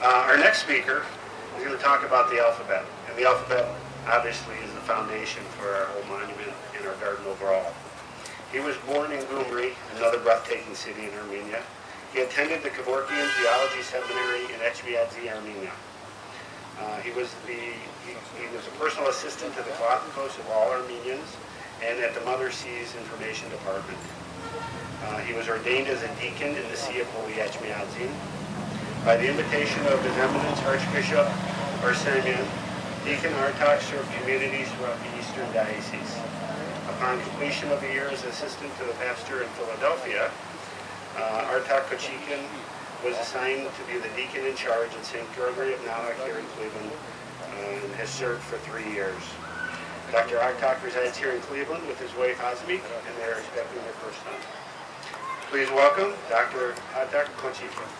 Our next speaker is going to talk about the alphabet. And the alphabet, obviously, is the foundation for our whole monument and our garden overall. He was born in Gyumri, another breathtaking city in Armenia. He attended the Kevorkian Theology Seminary in Etchmiadzin, Armenia. He was a personal assistant to the Kalatkos of all Armenians and at the Mother Sea's Information Department. He was ordained as a deacon in the See of Holy Etchmiadzin. By the invitation of His Eminence Archbishop Armenian, Deacon Artak served communities throughout the Eastern Diocese. Upon completion of the year as assistant to the pastor in Philadelphia, Artak Khachikyan was assigned to be the deacon in charge at St. Gregory of Nanak here in Cleveland and has served for 3 years. Dr. Artak resides here in Cleveland with his wife Azmik, and they are expecting their first son. Please welcome Dr. Artak Khachikyan.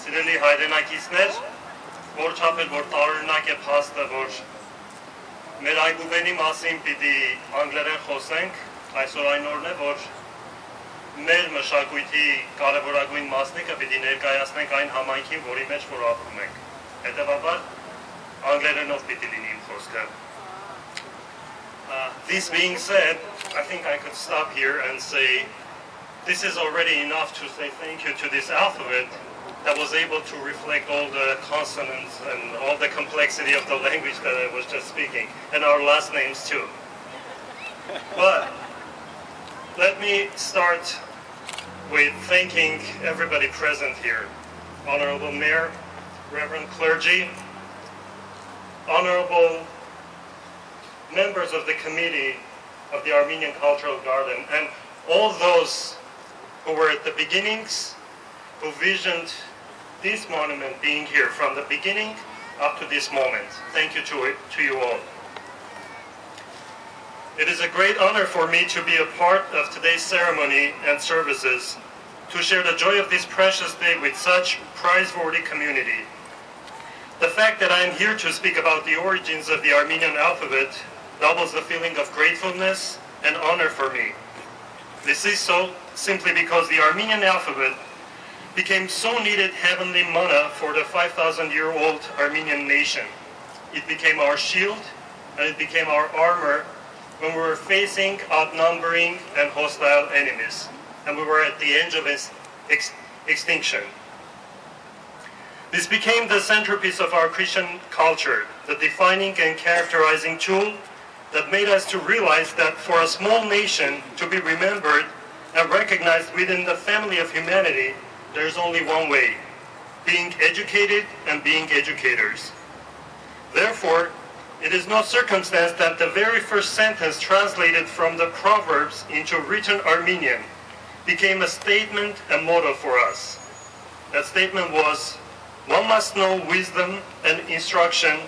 Սիրելի հայրենակիցներ, որչափել որ տարօրինակ է փաստը, որ մեր այգուբենի մասին պիտի անգլերեն խոսենք, այսօր այն օրն է, որ մեր մշակույթի կարևորագույն մասնիկը պիտի ներկայացնենք այն համայնքին, որի մեջ որ ապրում ենք։ Հետևաբար անգլերենով պիտի լինի իմ խոսքը։ This being said, I think I could stop here and say this is already enough to say thank you to this alphabet that was able to reflect all the consonants and all the complexity of the language that I was just speaking, and our last names too. But let me start with thanking everybody present here. Honorable Mayor, Reverend Clergy, honorable members of the committee of the Armenian Cultural Garden, and all those who were at the beginnings, who visioned this monument being here from the beginning up to this moment. Thank you to you all. It is a great honor for me to be a part of today's ceremony and services, to share the joy of this precious day with such prize-worthy community. The fact that I am here to speak about the origins of the Armenian alphabet doubles the feeling of gratefulness and honor for me. This is so simply because the Armenian alphabet became so needed heavenly manna for the 5,000-year-old Armenian nation. It became our shield and it became our armor when we were facing outnumbering and hostile enemies, and we were at the edge of extinction. This became the centerpiece of our Christian culture, the defining and characterizing tool that made us to realize that for a small nation to be remembered and recognized within the family of humanity, there's only one way: being educated and being educators. Therefore, it is no circumstance that the very first sentence translated from the Proverbs into written Armenian became a statement and motto for us. That statement was, "One must know wisdom and instruction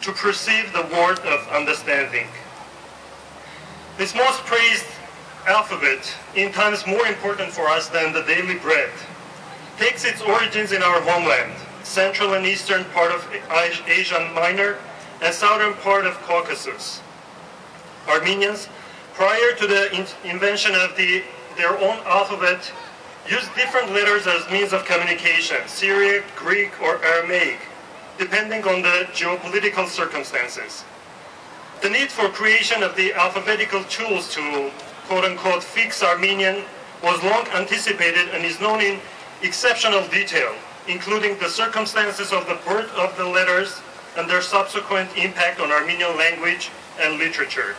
to perceive the word of understanding." This most praised alphabet, in times more important for us than the daily bread, takes its origins in our homeland, central and eastern part of Asia Minor and southern part of Caucasus. Armenians, prior to the invention of their own alphabet, used different letters as means of communication: Syriac, Greek, or Aramaic, depending on the geopolitical circumstances. The need for creation of the alphabetical tools to quote-unquote fix Armenian was long anticipated and is known in exceptional detail, including the circumstances of the birth of the letters and their subsequent impact on Armenian language and literature.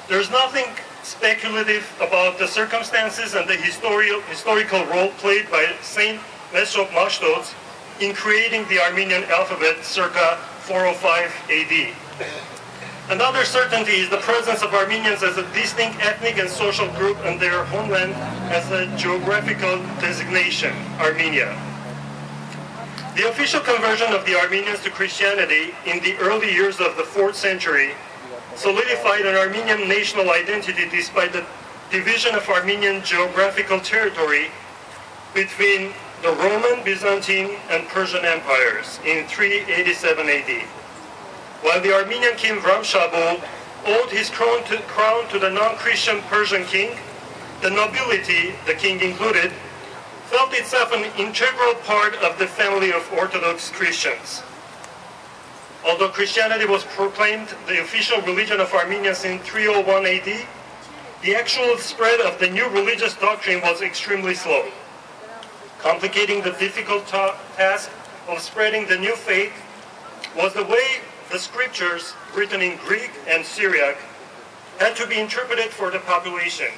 There's nothing speculative about the circumstances and the historical role played by Saint Mesrop Mashtots in creating the Armenian alphabet circa 405 AD. Another certainty is the presence of Armenians as a distinct ethnic and social group and their homeland as a geographical designation, Armenia. The official conversion of the Armenians to Christianity in the early years of the 4th century solidified an Armenian national identity despite the division of Armenian geographical territory between the Roman, Byzantine, and Persian empires in 387 AD. while the Armenian king Ramshabu owed his crown to the non-Christian Persian king, the nobility, the king included, felt itself an integral part of the family of Orthodox Christians. Although Christianity was proclaimed the official religion of Armenians in 301 AD, the actual spread of the new religious doctrine was extremely slow. Complicating the difficult task of spreading the new faith was the way the scriptures, written in Greek and Syriac, had to be interpreted for the population.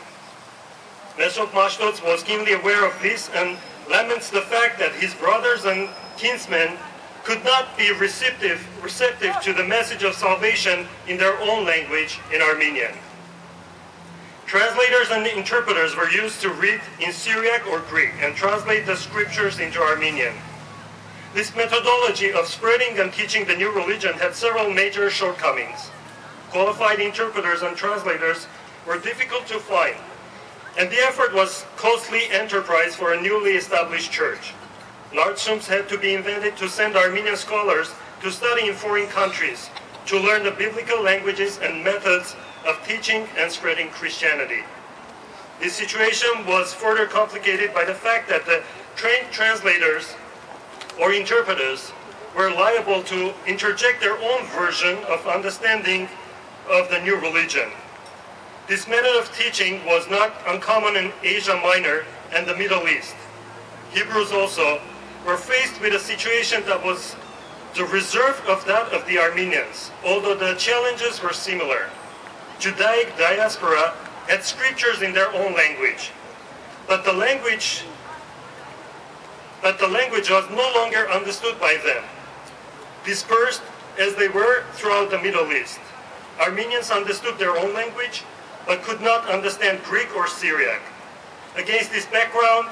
Mesrop Mashtots was keenly aware of this and laments the fact that his brothers and kinsmen could not be receptive to the message of salvation in their own language, in Armenian. Translators and interpreters were used to read in Syriac or Greek and translate the scriptures into Armenian. This methodology of spreading and teaching the new religion had several major shortcomings. Qualified interpreters and translators were difficult to find, and the effort was a costly enterprise for a newly established church. Large sums had to be invented to send Armenian scholars to study in foreign countries, to learn the biblical languages and methods of teaching and spreading Christianity. This situation was further complicated by the fact that the trained translators or interpreters were liable to interject their own version of understanding of the new religion. This method of teaching was not uncommon in Asia Minor and the Middle East. Hebrews also were faced with a situation that was the reserve of that of the Armenians, although the challenges were similar. Judaic diaspora had scriptures in their own language, but the language was no longer understood by them. Dispersed as they were throughout the Middle East, Armenians understood their own language, but could not understand Greek or Syriac. Against this background,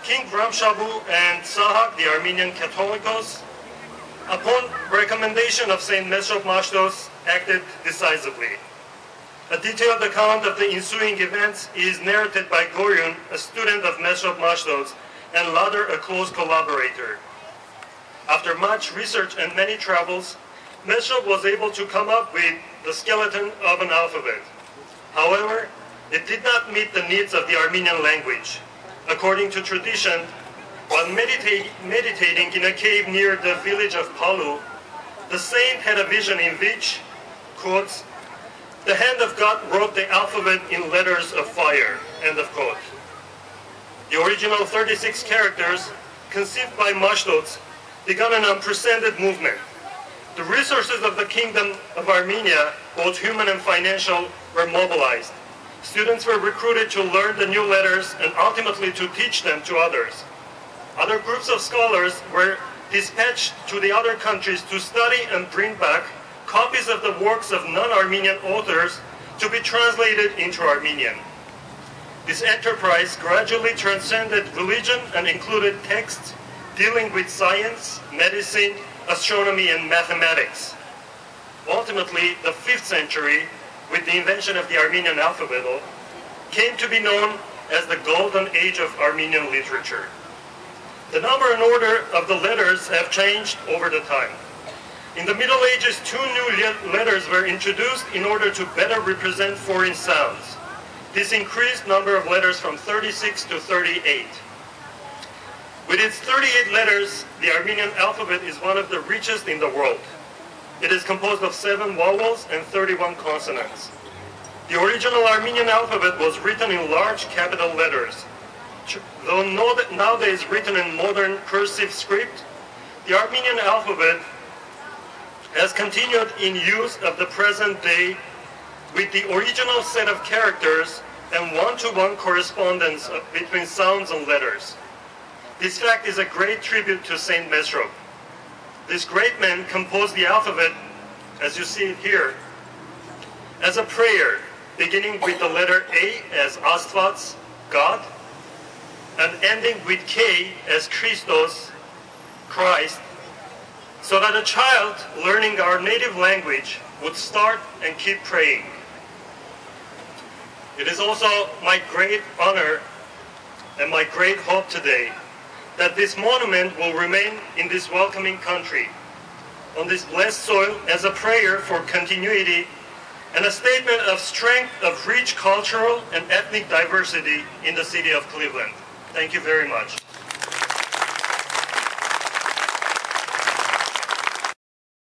King Ramshabu and Sahak, the Armenian Catholicos, upon recommendation of Saint Mesrop Mashtos, acted decisively. A detailed account of the ensuing events is narrated by Goryun, a student of Mesrop Mashtos, and later a close collaborator. After much research and many travels, Mesrop was able to come up with the skeleton of an alphabet. However, it did not meet the needs of the Armenian language. According to tradition, while meditating in a cave near the village of Palu, the saint had a vision in which, quotes, "The hand of God wrote the alphabet in letters of fire," end of quote. The original 36 characters, conceived by Mashtots, began an unprecedented movement. The resources of the Kingdom of Armenia, both human and financial, were mobilized. Students were recruited to learn the new letters and ultimately to teach them to others. Other groups of scholars were dispatched to the other countries to study and bring back copies of the works of non-Armenian authors to be translated into Armenian. This enterprise gradually transcended religion and included texts dealing with science, medicine, astronomy, and mathematics. Ultimately, the 5th century, with the invention of the Armenian alphabet, came to be known as the Golden Age of Armenian literature. The number and order of the letters have changed over the time. In the Middle Ages, 2 new letters were introduced in order to better represent foreign sounds. This increased number of letters from 36 to 38. With its 38 letters, the Armenian alphabet is one of the richest in the world. It is composed of 7 vowels and 31 consonants. The original Armenian alphabet was written in large capital letters. Though nowadays written in modern cursive script, the Armenian alphabet has continued in use of the present day with the original set of characters and one-to-one correspondence between sounds and letters. This fact is a great tribute to Saint Mesrop. This great man composed the alphabet, as you see it here, as a prayer, beginning with the letter A as Astvats, God, and ending with K as Christos, Christ, so that a child learning our native language would start and keep praying. It is also my great honor and my great hope today that this monument will remain in this welcoming country. on this blessed soil as a prayer for continuity and a statement of strength of rich cultural and ethnic diversity in the city of Cleveland. Thank you very much.